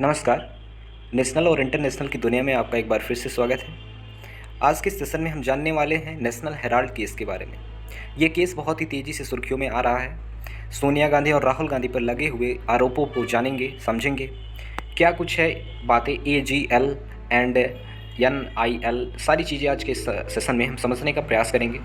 नमस्कार। नेशनल और इंटरनेशनल की दुनिया में आपका एक बार फिर से स्वागत है। आज के सेशन में हम जानने वाले हैं नेशनल हेराल्ड केस के बारे में। ये केस बहुत ही तेज़ी से सुर्खियों में आ रहा है। सोनिया गांधी और राहुल गांधी पर लगे हुए आरोपों को जानेंगे, समझेंगे। क्या कुछ है बातें AGL एंड NIL, सारी चीज़ें आज के सेशन में हम समझने का प्रयास करेंगे।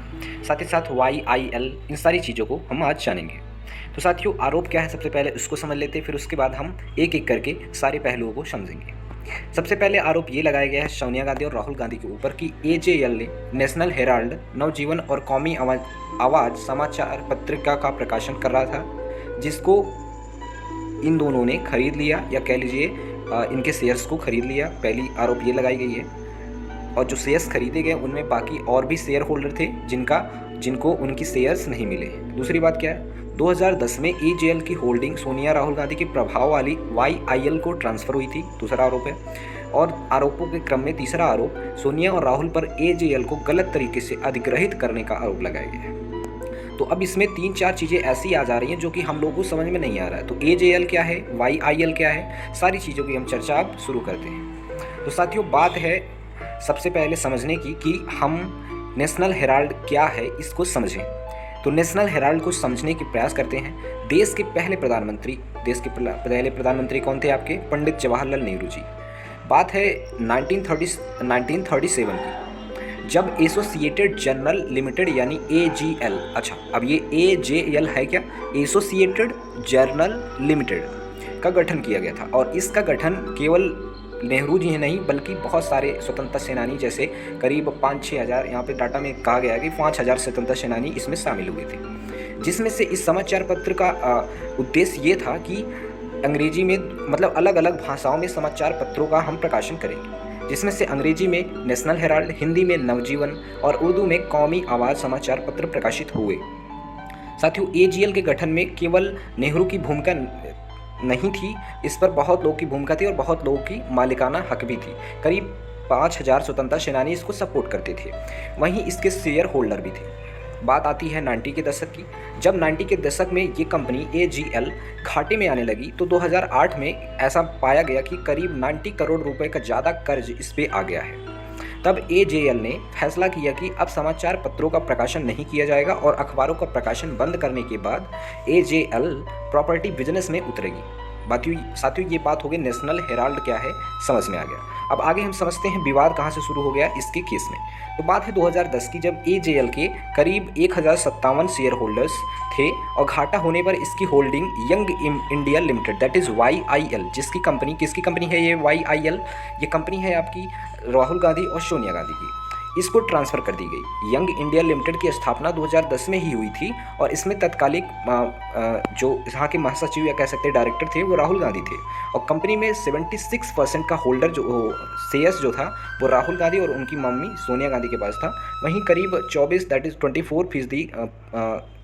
साथ ही साथ YIL, इन सारी चीज़ों को हम आज जानेंगे। तो साथियों, आरोप क्या है सबसे पहले उसको समझ लेते हैं, फिर उसके बाद हम एक एक करके सारे पहलुओं को समझेंगे। सबसे पहले आरोप ये लगाया गया है सोनिया गांधी और राहुल गांधी के ऊपर कि AJL ने नेशनल हेराल्ड, नवजीवन और कौमी आवाज़ समाचार पत्रिका का प्रकाशन कर रहा था, जिसको इन दोनों ने खरीद लिया, या कह लीजिए इनके शेयर्स को खरीद लिया। पहली आरोप ये लगाई गई है। और जो शेयर्स खरीदे गए उनमें बाकी और भी शेयर होल्डर थे जिनको उनकी शेयर्स नहीं मिले। दूसरी बात क्या है, 2010 में AJL की होल्डिंग सोनिया राहुल गांधी के प्रभाव वाली YIL को ट्रांसफ़र हुई थी। दूसरा आरोप है। और आरोपों के क्रम में तीसरा आरोप सोनिया और राहुल पर AJL को गलत तरीके से अधिग्रहित करने का आरोप लगाया गया है। तो अब इसमें 3-4 चीज़ें ऐसी आ जा रही हैं जो कि हम लोगों को समझ में नहीं आ रहा है। तो AJL क्या है, YIL क्या है, सारी चीज़ों की हम चर्चा अब शुरू करते हैं। तो साथियों, बात है सबसे पहले समझने की कि हम नेशनल हेराल्ड क्या है इसको समझें। तो नेशनल हेराल्ड को समझने की प्रयास करते हैं। देश के पहले प्रधानमंत्री कौन थे आपके? पंडित जवाहरलाल नेहरू जी। बात है 1937 की, जब एसोसिएटेड जर्नल लिमिटेड यानी AGL, अच्छा अब ये AJL है क्या, एसोसिएटेड जर्नल लिमिटेड का गठन किया गया था। और इसका गठन केवल नेहरू जी ही नहीं बल्कि बहुत सारे स्वतंत्रता सेनानी, जैसे करीब 5-6 हज़ार, यहाँ पे डाटा में कहा गया है कि 5,000 स्वतंत्रता सेनानी इसमें शामिल हुए थे। जिसमें से इस समाचार पत्र का उद्देश्य ये था कि अंग्रेजी में, मतलब अलग अलग भाषाओं में समाचार पत्रों का हम प्रकाशन करेंगे, जिसमें से अंग्रेजी में नेशनल हेराल्ड, हिंदी में नवजीवन और उर्दू में कौमी आवाज़ समाचार पत्र प्रकाशित हुए। साथियों, AGL के गठन में केवल नेहरू की भूमिका नहीं थी, इस पर बहुत लोगों की भूमिका थी और बहुत लोगों की मालिकाना हक भी थी। करीब 5,000 स्वतंत्रता सेनानी इसको सपोर्ट करते थे। वहीं इसके शेयर होल्डर भी थे। बात आती है 90 के दशक की। जब 90 के दशक में ये कंपनी AGL घाटे में आने लगी तो 2008 में ऐसा पाया गया कि करीब 90 करोड़ रुपए का ज़्यादा कर्ज इस पे आ गया है। तब AJL ने फैसला किया कि अब समाचार पत्रों का प्रकाशन नहीं किया जाएगा और अखबारों का प्रकाशन बंद करने के बाद AJL प्रॉपर्टी बिजनेस में उतरेगी। साथियों, ये बात हो गई नेशनल हेराल्ड क्या है, समझ में आ गया। अब आगे हम समझते हैं विवाद कहाँ से शुरू हो गया इसके केस में। तो बात है 2010 की, जब AJL के करीब 1057 शेयर होल्डर्स थे और घाटा होने पर इसकी holding young India limited, that is YIL, किसकी कंपनी है ये YIL? ये कंपनी है आपकी राहुल गांधी और सोनिया गांधी की। इसको ट्रांसफ़र कर दी गई। यंग इंडिया लिमिटेड की स्थापना 2010 में ही हुई थी और इसमें तत्कालिक जो यहाँ के महासचिव या कह सकते हैं डायरेक्टर थे वो राहुल गांधी थे। और कंपनी में 76% का होल्डर जो शेयर्स जो था वो राहुल गांधी और उनकी मम्मी सोनिया गांधी के पास था। वहीं करीब 24 दैट इज़ 24%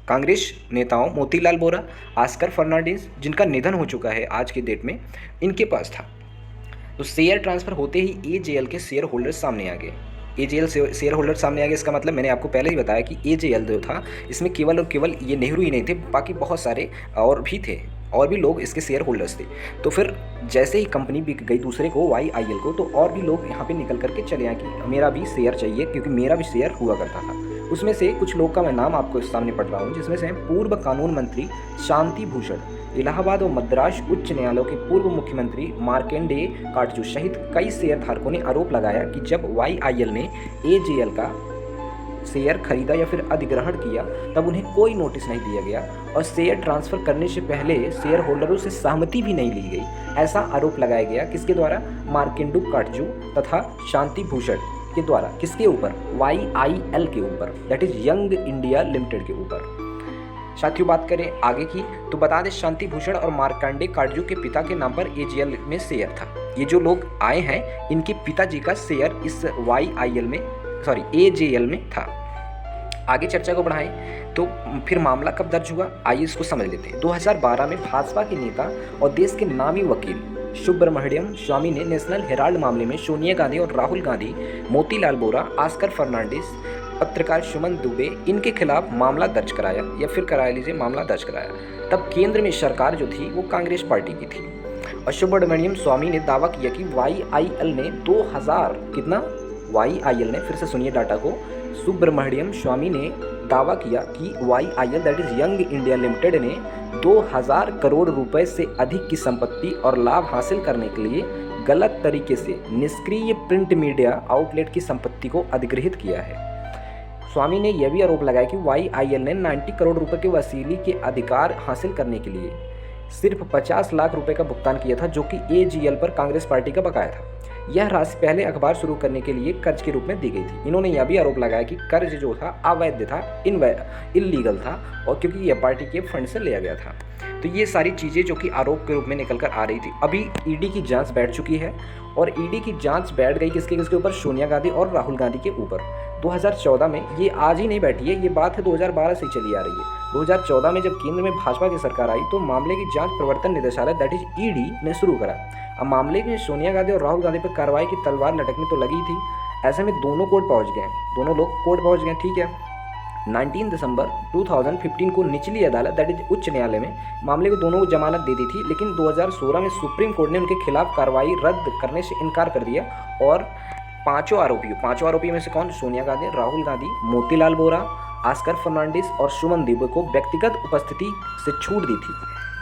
कांग्रेस नेताओं मोतीलाल वोरा, ऑस्कर फर्नांडिस, जिनका निधन हो चुका है आज की डेट में, इनके पास था। तो शेयर ट्रांसफ़र होते ही AJL के शेयर होल्डर सामने आ गए। AJL शेयर होल्डर सामने आ गए, इसका मतलब मैंने आपको पहले ही बताया कि AJL जो था इसमें केवल और केवल ये नेहरू ही नहीं थे, बाकी बहुत सारे और भी थे, और भी लोग इसके शेयर होल्डर्स थे। तो फिर जैसे ही कंपनी बिक गई दूसरे को, YIL को, तो और भी लोग यहाँ पे निकल करके चले आए कि मेरा भी शेयर चाहिए, क्योंकि मेरा भी शेयर हुआ करता था। उसमें से कुछ लोग का मैं नाम आपको सामने पढ़ रहा हूँ, जिसमें से पूर्व कानून मंत्री शांति भूषण, इलाहाबाद और मद्रास उच्च न्यायालय के पूर्व मुख्यमंत्री मार्केंडे काटजू सहित कई शेयर धारकों ने आरोप लगाया कि जब YIL ने AJL का शेयर खरीदा या फिर अधिग्रहण किया तब उन्हें कोई नोटिस नहीं दिया गया और शेयर ट्रांसफ़र करने से पहले शेयर होल्डरों से सहमति भी नहीं ली गई। ऐसा आरोप लगाया गया किसके द्वारा? मार्केंडू काटजू तथा शांति भूषण के द्वारा। किसके ऊपर? YIL के ऊपर, that is young India limited के ऊपर। साथियों, बात करें आगे की तो बता दें शांति भूषण और मार्कंडे काटजू के पिता के नाम पर AJL में शेयर था। ये जो लोग आए हैं इनके पिताजी का शेयर इस AJL में था। आगे चर्चा को बढ़ाएं तो फिर मामला कब दर्ज हुआ, आइए इसको समझ लेते हैं। 2012 में भाजपा के नेता और देश के नामी वकील सुब्रमण्यम स्वामी ने नेशनल हेराल्ड मामले में सोनिया गांधी और राहुल गांधी, मोतीलाल वोरा, ऑस्कर फर्नांडिस, पत्रकार सुमन दुबे, इनके खिलाफ मामला दर्ज कराया, या फिर मामला दर्ज कराया। तब केंद्र में सरकार जो थी वो कांग्रेस पार्टी की थी सुब्रमण्यम स्वामी ने दावा किया कि YIL ने 2000 कितना YIL ने, फिर से सुनिए डाटा को, सुब्रमण्यम स्वामी ने दावा किया कि YIL that is young India limited ने 2000 करोड़ रुपए से अधिक की संपत्ति और लाभ हासिल करने के लिए गलत तरीके से निष्क्रिय प्रिंट मीडिया आउटलेट की संपत्ति को अधिग्रहित किया है। स्वामी ने यह भी आरोप लगाया कि YIL ने 90 करोड़ रुपए के वसूली के अधिकार हासिल करने के लिए सिर्फ 50 लाख रुपए का भुगतान किया था, जो कि AGL पर कांग्रेस पार्टी का बकाया था। यह राशि पहले अखबार शुरू करने के लिए कर्ज के रूप में दी गई थी। इन्होंने यह भी आरोप लगाया कि कर्ज जो था अवैध था, इल्लीगल था, और क्योंकि यह पार्टी के फंड से लिया गया था। तो ये सारी चीज़ें जो कि आरोप के रूप में निकल कर आ रही थी, अभी ईडी की जांच बैठ चुकी है, और ईडी की जांच बैठ गई किसके ऊपर? सोनिया गांधी और राहुल गांधी के ऊपर। 2014 में, ये आज ही नहीं बैठी है, ये बात है 2012 से चली आ रही है। 2014 में जब केंद्र में भाजपा की सरकार आई तो मामले की जांच प्रवर्तन निदेशालय दैट इज ईडी ने शुरू करा। अब मामले में सोनिया गांधी और राहुल गांधी पर कार्रवाई की तलवार लटकने तो लगी थी। ऐसे में दोनों कोर्ट पहुंच गए, दोनों लोग कोर्ट पहुंच गए, ठीक है। 19 दिसंबर 2015 को निचली अदालत दैट इज उच्च न्यायालय में मामले को दोनों को जमानत दे दी थी, लेकिन 2016 में सुप्रीम कोर्ट ने उनके खिलाफ कार्रवाई रद्द करने से इनकार कर दिया, और पांचों आरोपियों में से कौन? सोनिया गांधी, राहुल गांधी, मोतीलाल वोरा, ऑस्कर फर्नांडिस और सुमन देव को व्यक्तिगत उपस्थिति से छूट दी थी।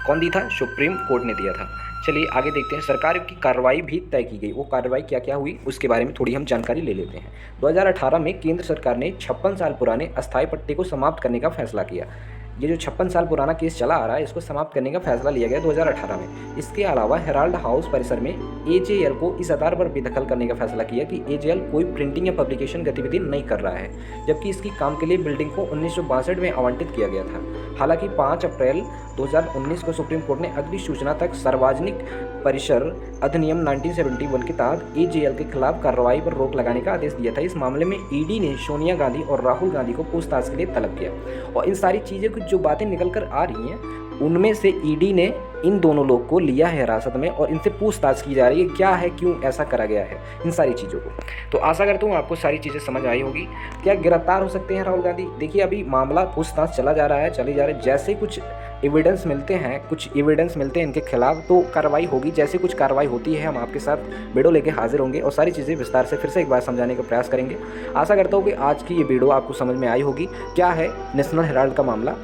कौन दी था? सुप्रीम कोर्ट ने दिया था। चलिए आगे देखते हैं। सरकार की कार्रवाई भी तय की गई। वो कार्रवाई क्या क्या हुई उसके बारे में थोड़ी हम जानकारी ले लेते हैं। 2018 में केंद्र सरकार ने 56 साल पुराने अस्थायी पट्टे को समाप्त करने का फैसला किया। ये जो 56 साल पुराना केस चला आ रहा है, इसको समाप्त करने का फैसला लिया गया 2018 में। इसके अलावा हेराल्ड हाउस परिसर में AJL को इस आधार पर बेदखल करने का फैसला किया कि AJL कोई प्रिंटिंग या पब्लिकेशन गतिविधि नहीं कर रहा है, जबकि इसकी काम के लिए बिल्डिंग को 1962 में आवंटित किया गया था। हालांकि 5 अप्रैल 2019 को सुप्रीम कोर्ट ने अगली सूचना तक सार्वजनिक परिसर अधिनियम 1971 के तहत AJL के खिलाफ कार्रवाई पर रोक लगाने का आदेश दिया था। इस मामले में ईडी ने सोनिया गांधी और राहुल गांधी को पूछताछ के लिए तलब किया, और इन सारी चीज़ें कुछ जो बातें निकल कर आ रही हैं उनमें से ईडी ने इन दोनों लोग को लिया है हिरासत में, और इनसे पूछताछ की जा रही है क्या है, क्यों ऐसा करा गया है, इन सारी चीज़ों को। तो आशा करता हूँ आपको सारी चीज़ें समझ आई होगी। क्या गिरफ्तार हो सकते हैं राहुल गांधी? देखिए अभी मामला पूछताछ चला जा रहा है, जैसे कुछ एविडेंस मिलते हैं इनके खिलाफ तो कार्रवाई होगी। जैसे कुछ कार्रवाई होती है हम आपके साथ वीडियो लेके हाजिर होंगे और सारी चीज़ें विस्तार से फिर से एक बार समझाने का प्रयास करेंगे। आशा करता हूँ कि आज की ये वीडियो आपको समझ में आई होगी। क्या है नेशनल हेराल्ड का मामला,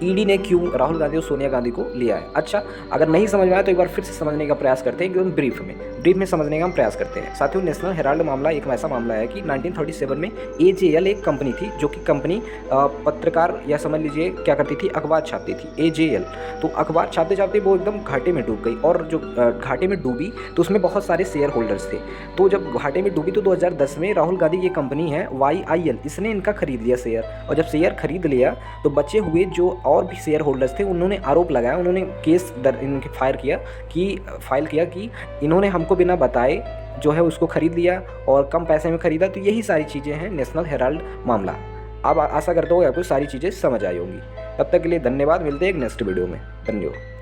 ईडी ने क्यों राहुल गांधी और सोनिया गांधी को लिया है। अच्छा, अगर नहीं समझ में आया तो एक बार फिर से समझने का प्रयास करते हैं, एकदम ब्रीफ में समझने का हम प्रयास करते हैं। साथियों, नेशनल हेराल्ड मामला एक ऐसा मामला है कि 1937 में AJL एक कंपनी थी, जो कि कंपनी पत्रकार या समझ लीजिए क्या करती थी, अखबार छापती थी AJL। तो अखबार छापते छापते वो एकदम घाटे में डूब गई, और जो घाटे में डूबी तो उसमें बहुत सारे शेयर होल्डर्स थे। तो जब घाटे में डूबी तो 2010 में राहुल गांधी ये कंपनी है YIL, इसने इनका खरीद लिया शेयर, और जब शेयर खरीद लिया तो बचे हुए जो और भी शेयर होल्डर्स थे उन्होंने आरोप लगाया, उन्होंने केस इनके फाइल किया कि इन्होंने हमको बिना बताए जो है उसको खरीद लिया और कम पैसे में खरीदा। तो यही सारी चीज़ें हैं नेशनल हेराल्ड मामला। अब आशा करता हूँ आपको सारी चीज़ें समझ आई होंगी। तब तक के लिए धन्यवाद, मिलते हैं एक नेक्स्ट वीडियो में। धन्यवाद।